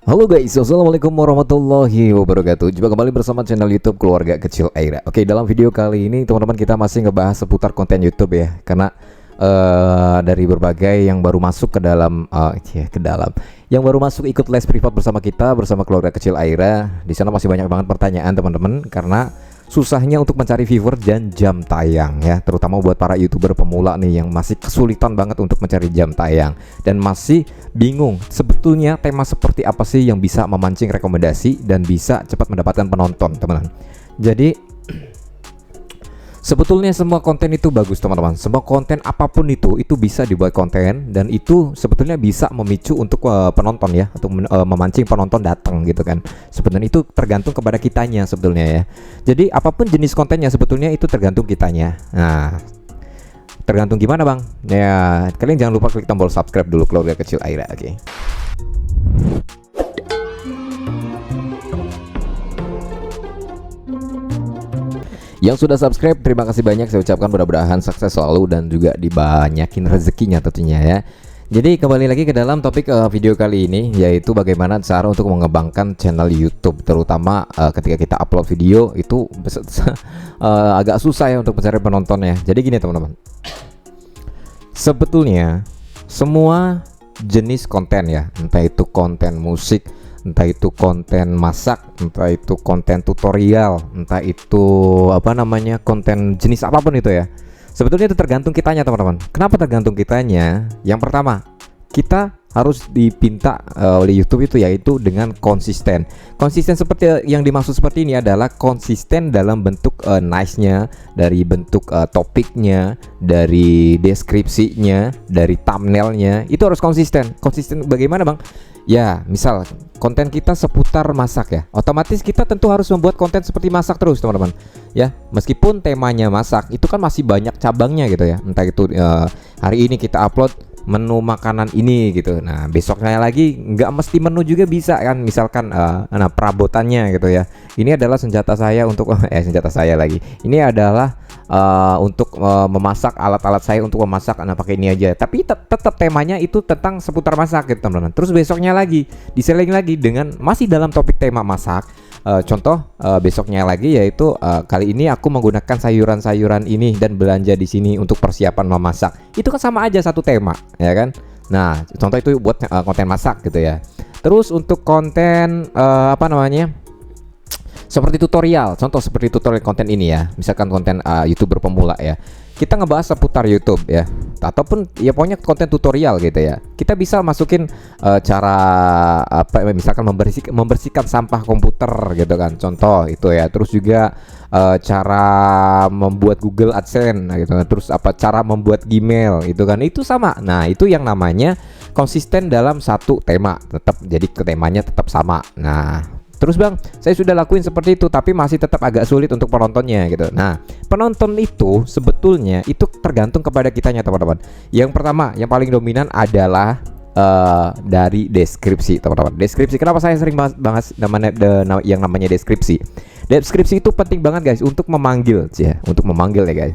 Halo guys, assalamualaikum warahmatullahi wabarakatuh. Jumpa kembali bersama channel YouTube Keluarga Kecil Aira. Oke, dalam video kali ini teman-teman kita masih ngebahas seputar konten YouTube ya, karena dari berbagai yang baru masuk ke dalam, yang baru masuk ikut les privat bersama kita bersama Keluarga Kecil Aira. Di sana masih banyak banget pertanyaan teman-teman, karena susahnya untuk mencari viewer dan jam tayang ya, terutama buat para YouTuber pemula nih yang masih kesulitan banget untuk mencari jam tayang dan masih bingung sebetulnya tema seperti apa sih yang bisa memancing rekomendasi dan bisa cepat mendapatkan penonton, teman-teman. Jadi sebetulnya semua konten itu bagus, teman-teman. Semua konten apapun itu bisa dibuat konten, dan itu sebetulnya bisa memicu untuk penonton ya, untuk memancing penonton datang gitu kan. Sebenarnya itu tergantung kepada kitanya sebetulnya ya. Jadi apapun jenis kontennya sebetulnya itu tergantung kitanya. Nah, tergantung gimana bang? Ya, kalian jangan lupa klik tombol subscribe dulu Keluarga Kecil Aira, oke? Yang sudah subscribe, terima kasih banyak. Saya ucapkan mudah-mudahan sukses selalu dan juga dibanyakin rezekinya tentunya ya. Jadi kembali lagi ke dalam topik video kali ini, yaitu bagaimana cara untuk mengembangkan channel YouTube, terutama ketika kita upload video itu agak susah ya untuk mencari penontonnya. Jadi gini teman-teman, sebetulnya semua jenis konten ya, entah itu konten musik, entah itu konten masak, entah itu konten tutorial, entah itu konten jenis apapun itu ya, sebetulnya itu tergantung kitanya teman-teman. Kenapa tergantung kitanya? Yang pertama, kita harus dipinta oleh YouTube itu yaitu dengan konsisten. Konsisten seperti yang dimaksud seperti ini adalah konsisten dalam bentuk nice-nya, dari bentuk topiknya, dari deskripsinya, dari thumbnailnya, itu harus konsisten. Konsisten bagaimana bang? Ya, misal konten kita seputar masak ya, otomatis kita tentu harus membuat konten seperti masak terus teman-teman ya. Meskipun temanya masak, itu kan masih banyak cabangnya gitu ya. Entah itu hari ini kita upload menu makanan ini gitu, nah besoknya lagi nggak mesti menu juga bisa kan, misalkan perabotannya gitu ya. Ini adalah senjata saya untuk senjata saya lagi, ini adalah untuk memasak, alat-alat saya untuk memasak, pakai ini aja, tapi tetap temanya itu tentang seputar masak gitu teman-teman. Terus besoknya lagi diseling lagi dengan masih dalam topik tema masak. Contoh besoknya lagi yaitu kali ini aku menggunakan sayuran-sayuran ini dan belanja di sini untuk persiapan memasak. Itu kan sama aja satu tema, ya kan? Nah, contoh itu buat konten masak gitu ya. Terus untuk konten seperti tutorial, contoh seperti tutorial konten ini ya, misalkan konten YouTuber pemula ya, kita ngebahas seputar YouTube ya, ataupun ya pokoknya konten tutorial gitu ya. Kita bisa masukin cara misalkan membersihkan sampah komputer gitu kan, contoh itu ya. Terus juga cara membuat Google AdSense gitu kan. Terus cara membuat Gmail itu kan, itu sama. Nah, itu yang namanya konsisten dalam satu tema, tetap jadi temanya tetap sama. Nah, terus bang, saya sudah lakuin seperti itu, tapi masih tetap agak sulit untuk penontonnya gitu. Nah, penonton itu sebetulnya itu tergantung kepada kitanya teman-teman. Yang pertama, yang paling dominan adalah dari deskripsi teman-teman. Deskripsi, kenapa saya sering bahas yang namanya deskripsi? Deskripsi itu penting banget guys untuk memanggil ya, untuk memanggil ya guys.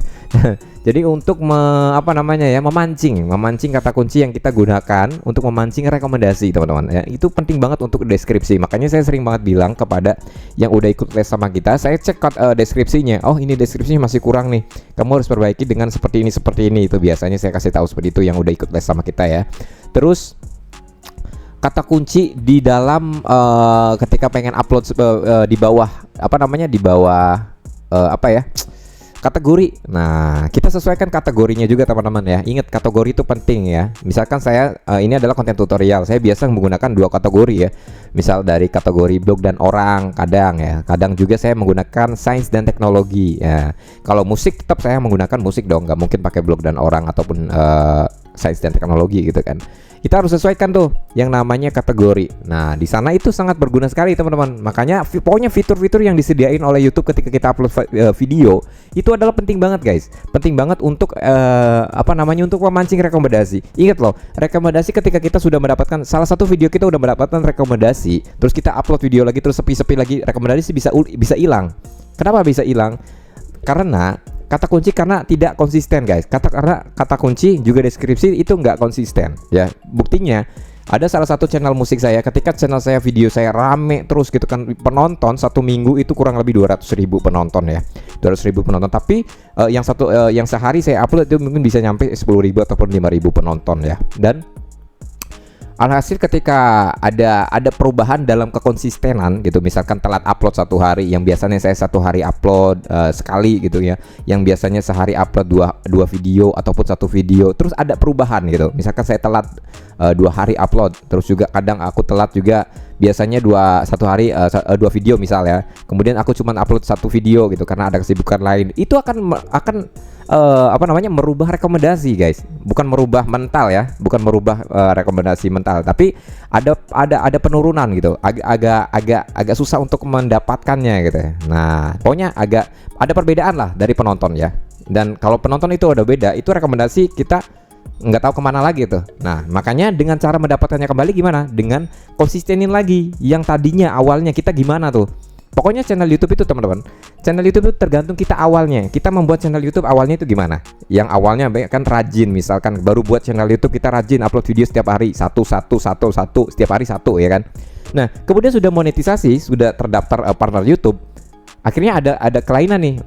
Jadi untuk memancing kata kunci yang kita gunakan untuk memancing rekomendasi teman-teman ya. Itu penting banget untuk deskripsi. Makanya saya sering banget bilang kepada yang udah ikut les sama kita, saya cek deskripsinya. Oh, ini deskripsinya masih kurang nih, kamu harus perbaiki dengan seperti ini. Itu biasanya saya kasih tahu seperti itu yang udah ikut les sama kita ya. Terus kata kunci di dalam ketika pengen upload di bawah kategori. Nah, kita sesuaikan kategorinya juga teman-teman ya. Ingat, kategori itu penting ya. Misalkan saya ini adalah konten tutorial, saya biasa menggunakan 2 kategori ya. Misal dari kategori blog dan orang, kadang juga saya menggunakan sains dan teknologi ya. Kalau musik tetap saya menggunakan musik dong, nggak mungkin pakai blog dan orang ataupun sains dan teknologi gitu kan. Kita harus sesuaikan tuh yang namanya kategori. Nah, di sana itu sangat berguna sekali teman-teman. Makanya pokoknya fitur-fitur yang disediain oleh YouTube ketika kita upload video itu adalah penting banget guys. Penting banget untuk untuk memancing rekomendasi. Ingat loh, rekomendasi ketika kita sudah mendapatkan salah satu video, kita udah mendapatkan rekomendasi, terus kita upload video lagi, terus sepi-sepi lagi, rekomendasi bisa hilang. Kenapa bisa hilang? Karena kata kunci karena tidak konsisten guys. Kata kunci juga deskripsi itu nggak konsisten ya. Buktinya Ada salah satu channel musik saya, ketika channel saya video saya rame terus gitu kan, penonton satu minggu itu kurang lebih 200.000 penonton ya, 200.000 penonton. Tapi yang sehari saya upload itu mungkin bisa nyampe 10.000 ataupun 5.000 penonton ya. Dan alhasil ketika ada perubahan dalam kekonsistenan gitu, misalkan telat upload satu hari, yang biasanya saya satu hari upload sekali gitu ya, yang biasanya sehari upload dua video ataupun satu video, terus ada perubahan gitu, misalkan saya telat 2 hari upload, terus juga kadang aku telat juga, biasanya satu hari 2 video misal ya, kemudian aku cuma upload 1 video gitu karena ada kesibukan lain, itu akan merubah rekomendasi guys, bukan merubah mental ya, bukan merubah rekomendasi mental, tapi ada penurunan gitu, agak susah untuk mendapatkannya gitu ya. Nah pokoknya agak ada perbedaan lah dari penonton ya, dan kalau penonton itu udah beda, itu rekomendasi kita nggak tahu kemana lagi tuh. Nah makanya dengan cara mendapatkannya kembali gimana, dengan konsistenin lagi yang tadinya awalnya kita gimana tuh. Pokoknya channel YouTube itu teman-teman, channel YouTube itu tergantung kita awalnya. Kita membuat channel YouTube awalnya itu gimana? Yang awalnya kan rajin, misalkan baru buat channel YouTube kita rajin upload video setiap hari, satu setiap hari satu ya kan. Nah kemudian sudah monetisasi, sudah terdaftar partner YouTube, akhirnya ada kelainan nih.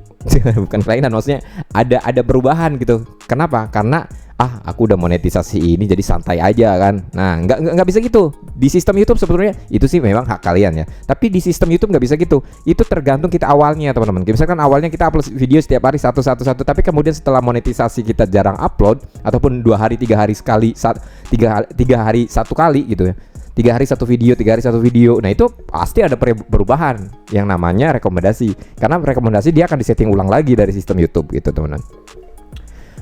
Bukan kelainan, maksudnya ada perubahan gitu. Kenapa? Karena aku udah monetisasi ini jadi santai aja kan. Nah nggak bisa gitu di sistem YouTube. Sebetulnya itu sih memang hak kalian ya, tapi di sistem YouTube nggak bisa gitu. Itu tergantung kita awalnya teman-teman. Misalkan awalnya kita upload video setiap hari satu, tapi kemudian setelah monetisasi kita jarang upload, ataupun 2 hari 3 hari sekali, 3 hari 1 kali gitu ya, 3 hari 1 video, 3 hari 1 video. Nah itu pasti ada perubahan yang namanya rekomendasi, karena rekomendasi dia akan disetting ulang lagi dari sistem YouTube gitu teman-teman.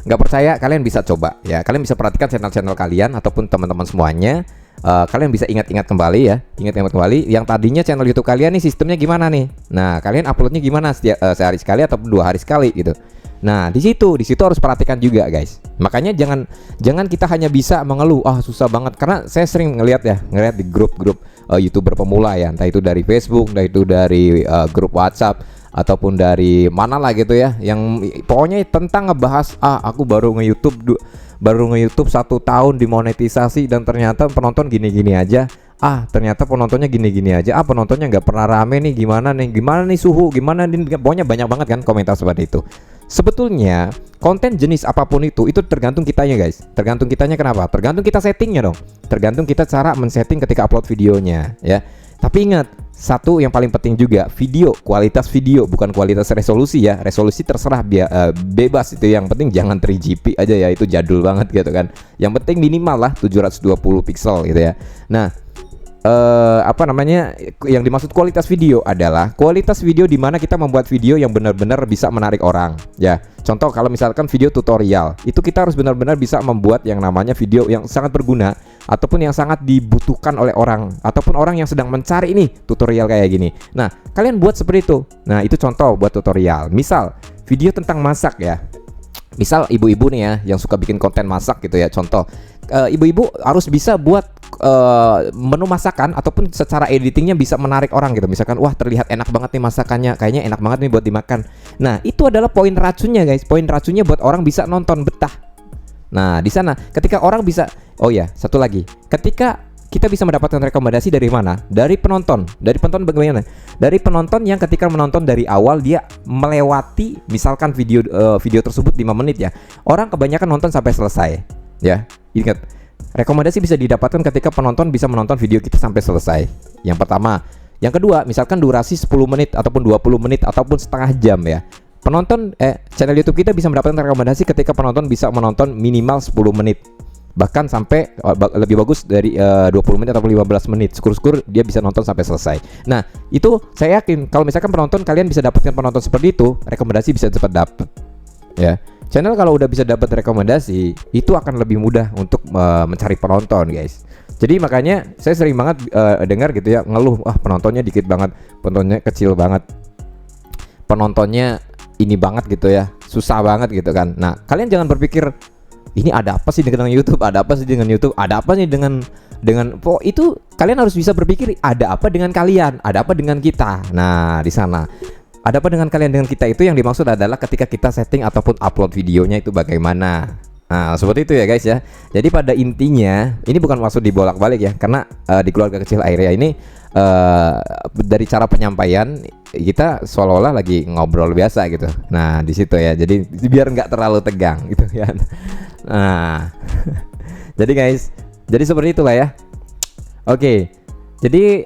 Nggak percaya, kalian bisa coba ya, kalian bisa perhatikan channel-channel kalian ataupun teman-teman semuanya. Kalian bisa ingat-ingat kembali ya, ingat-ingat kembali yang tadinya channel YouTube kalian nih sistemnya gimana nih. Nah kalian uploadnya gimana, sehari sekali ataupun 2 hari sekali gitu. Nah di situ harus perhatikan juga guys. Makanya jangan kita hanya bisa mengeluh, susah banget, karena saya sering ngelihat di grup-grup YouTuber pemula ya, entah itu dari Facebook, entah itu dari grup WhatsApp, ataupun dari mana lah gitu ya, yang pokoknya tentang ngebahas aku baru nge-YouTube 1 tahun dimonetisasi dan ternyata penonton gini-gini aja, ternyata penontonnya gini-gini aja, penontonnya nggak pernah rame nih, gimana nih suhu, gimana nih, pokoknya banyak banget kan komentar seperti itu. Sebetulnya konten jenis apapun itu tergantung kitanya guys, tergantung kitanya. Kenapa? Tergantung kita settingnya dong, tergantung kita cara men-setting ketika upload videonya ya. Tapi ingat, satu yang paling penting juga, video, kualitas video, bukan kualitas resolusi ya. Resolusi terserah, bebas itu, yang penting jangan 3GP aja ya, itu jadul banget gitu kan. Yang penting minimal lah 720 pixel gitu ya. Nah yang dimaksud kualitas video adalah kualitas video di mana kita membuat video yang benar-benar bisa menarik orang ya. Contoh kalau misalkan video tutorial, itu kita harus benar-benar bisa membuat yang namanya video yang sangat berguna ataupun yang sangat dibutuhkan oleh orang, ataupun orang yang sedang mencari ini tutorial kayak gini. Nah kalian buat seperti itu. Nah itu contoh buat tutorial. Misal video tentang masak ya, misal ibu-ibu nih ya yang suka bikin konten masak gitu ya. Contoh ibu-ibu harus bisa buat menu masakan, ataupun secara editingnya bisa menarik orang gitu. Misalkan wah terlihat enak banget nih masakannya, kayaknya enak banget nih buat dimakan. Nah itu adalah poin racunnya guys, poin racunnya buat orang bisa nonton betah. Nah di sana ketika orang bisa, satu lagi, ketika kita bisa mendapatkan rekomendasi dari mana? Dari penonton. Dari penonton bagaimana? Dari penonton yang ketika menonton dari awal dia melewati misalkan video tersebut 5 menit ya. Orang kebanyakan nonton sampai selesai. Ya, ingat, rekomendasi bisa didapatkan ketika penonton bisa menonton video kita sampai selesai. Yang pertama. Yang kedua, misalkan durasi 10 menit ataupun 20 menit ataupun setengah jam ya. Channel YouTube kita bisa mendapatkan rekomendasi ketika penonton bisa menonton minimal 10 menit. Bahkan sampai lebih bagus dari 20 menit atau 15 menit. Syukur-syukur dia bisa nonton sampai selesai. Nah, itu saya yakin kalau misalkan penonton kalian bisa dapatkan penonton seperti itu, rekomendasi bisa cepat dapat. Ya. Channel kalau udah bisa dapat rekomendasi, itu akan lebih mudah untuk mencari penonton, guys. Jadi makanya saya sering banget dengar gitu ya, ngeluh, penontonnya dikit banget, penontonnya kecil banget, penontonnya ini banget gitu ya, susah banget gitu kan. Nah, kalian jangan berpikir ini ada apa sih dengan YouTube, ada apa sih dengan YouTube, ada apa sih dengan itu. Kalian harus bisa berpikir ada apa dengan kalian, ada apa dengan kita. Nah, di sana ada apa dengan kalian dengan kita, itu yang dimaksud adalah ketika kita setting ataupun upload videonya itu bagaimana. Nah, seperti itu ya guys ya. Jadi pada intinya ini bukan maksud dibolak-balik ya, karena di keluarga kecil Aira ini dari cara penyampaian kita seolah-olah lagi ngobrol biasa gitu. Nah, di situ ya. Jadi biar nggak terlalu tegang gitu ya. Nah, jadi guys, jadi seperti itulah ya. Oke. Jadi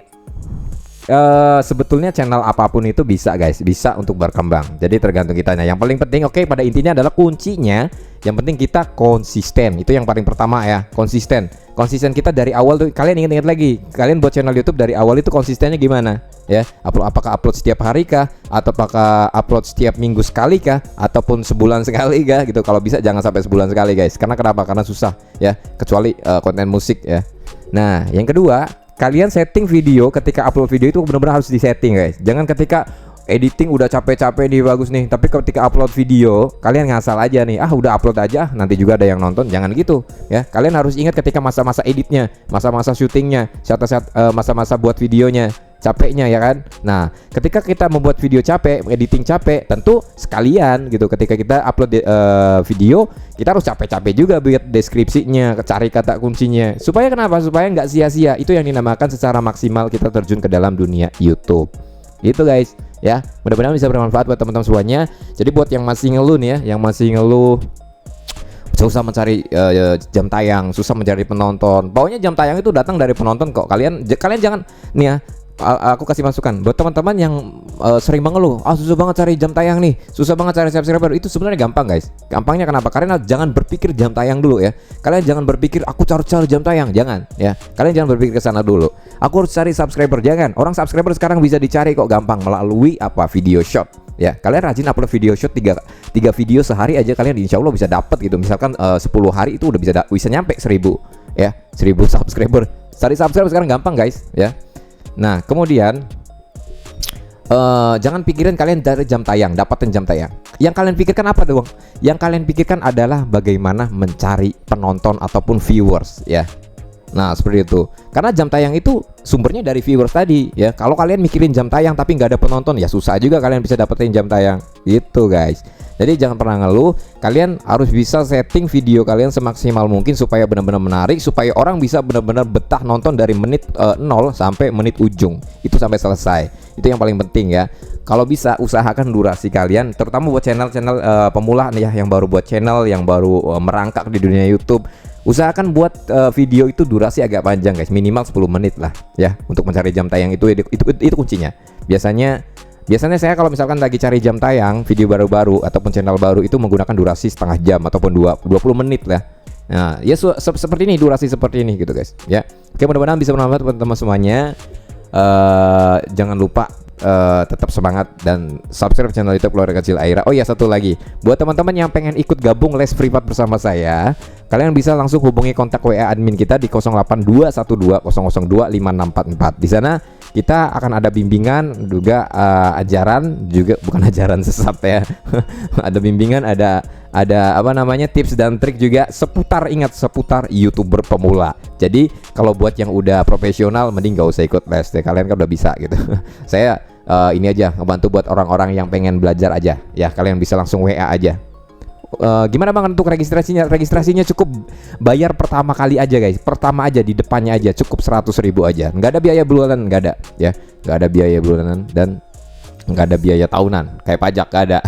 sebetulnya channel apapun itu bisa guys, bisa untuk berkembang. Jadi tergantung kitanya. Yang paling penting pada intinya adalah kuncinya. Yang penting kita konsisten. Itu yang paling pertama ya, konsisten. Konsisten kita dari awal tuh. Kalian ingat-ingat lagi, kalian buat channel YouTube dari awal itu konsistennya gimana? Ya, apakah upload setiap hari kah? Atau apakah upload setiap minggu sekali kah? Ataupun sebulan sekali kah? Gitu. Kalau bisa jangan sampai sebulan sekali guys. Karena kenapa? Karena susah ya. Kecuali konten musik ya. Nah, yang kedua, kalian setting video ketika upload video itu benar-benar harus disetting guys. Jangan ketika editing udah capek-capek nih bagus nih, tapi ketika upload video kalian ngasal aja nih, udah upload aja nanti juga ada yang nonton. Jangan gitu ya. Kalian harus ingat ketika masa-masa editnya, masa-masa syutingnya, masa-masa buat videonya, capeknya ya kan. Nah, ketika kita membuat video capek, editing capek, tentu sekalian gitu. Ketika kita upload video, kita harus capek-capek juga buat deskripsinya, cari kata kuncinya. Supaya kenapa? Supaya nggak sia-sia. Itu yang dinamakan secara maksimal kita terjun ke dalam dunia YouTube. Gitu guys ya. Mudah-mudahan bisa bermanfaat buat teman-teman semuanya. Jadi buat yang masih ngeluh nih ya, yang masih ngeluh susah mencari jam tayang, susah mencari penonton. Pokoknya jam tayang itu datang dari penonton kok. Kalian jangan nih ya. Aku kasih masukan buat teman-teman yang sering mengeluh, susah banget cari jam tayang nih, susah banget cari subscriber. Itu sebenarnya gampang guys. Gampangnya kenapa? Karena jangan berpikir jam tayang dulu ya. Kalian jangan berpikir aku cari jam tayang, jangan ya. Kalian jangan berpikir ke sana dulu. Aku harus cari subscriber, jangan. Orang subscriber sekarang bisa dicari kok gampang melalui video shot ya. Kalian rajin upload video shot 3 video sehari aja, kalian insya Allah bisa dapat gitu. Misalkan 10 hari itu udah bisa nyampe 1000 ya, 1000 subscriber. Cari subscriber sekarang gampang guys ya. Nah, kemudian jangan pikirin kalian dari jam tayang, dapatin jam tayang. Yang kalian pikirkan apa dong? Yang kalian pikirkan adalah bagaimana mencari penonton ataupun viewers ya. Nah, seperti itu. Karena jam tayang itu sumbernya dari viewers tadi ya. Kalau kalian mikirin jam tayang tapi nggak ada penonton, ya susah juga kalian bisa dapetin jam tayang. Gitu guys. Jadi jangan pernah ngeluh. Kalian harus bisa setting video kalian semaksimal mungkin supaya benar-benar menarik, supaya orang bisa benar-benar betah nonton dari menit 0 sampai menit ujung. Itu sampai selesai. Itu yang paling penting ya. Kalau bisa usahakan durasi kalian, terutama buat channel-channel pemula nih ya, yang baru buat channel, yang baru merangkak di dunia YouTube. Usahakan buat video itu durasi agak panjang guys, minimal 10 menit lah ya, untuk mencari jam tayang. Itu kuncinya. Biasanya saya kalau misalkan lagi cari jam tayang video baru-baru ataupun channel baru itu menggunakan durasi setengah jam ataupun 20 menit lah. Nah, ya seperti ini, durasi seperti ini gitu guys ya. Oke, mudah-mudahan bisa bermanfaat buat teman-teman semuanya. Jangan lupa tetap semangat dan subscribe channel YouTube Keluarga Kecil Aira. Oh ya, satu lagi, buat teman-teman yang pengen ikut gabung les privat bersama saya, kalian bisa langsung hubungi kontak WA admin kita di 082120025644. Di sana kita akan ada bimbingan juga, ajaran juga, bukan ajaran sesat ya. Ada bimbingan, ada tips dan trik juga seputar YouTuber pemula. Jadi kalau buat yang udah profesional mending gak usah ikut les deh, kalian kan udah bisa gitu. Saya ini aja ngebantu buat orang-orang yang pengen belajar aja ya. Kalian bisa langsung WA aja. Gimana bang untuk registrasinya? Registrasinya cukup bayar pertama kali aja guys. Pertama aja, di depannya aja cukup 100.000 aja. Nggak ada biaya bulanan, nggak ada ya. Nggak ada biaya bulanan dan nggak ada biaya tahunan kayak pajak, nggak ada.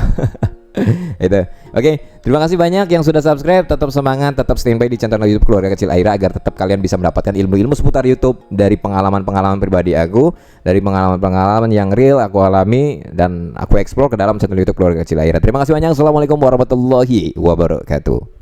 Itu. Oke, terima kasih banyak yang sudah subscribe. Tetap semangat, tetap standby di channel YouTube Keluarga Kecil Aira agar tetap kalian bisa mendapatkan ilmu-ilmu seputar YouTube dari pengalaman-pengalaman pribadi aku, dari pengalaman-pengalaman yang real aku alami dan aku explore ke dalam channel YouTube Keluarga Kecil Aira. Terima kasih banyak. Assalamualaikum warahmatullahi wabarakatuh.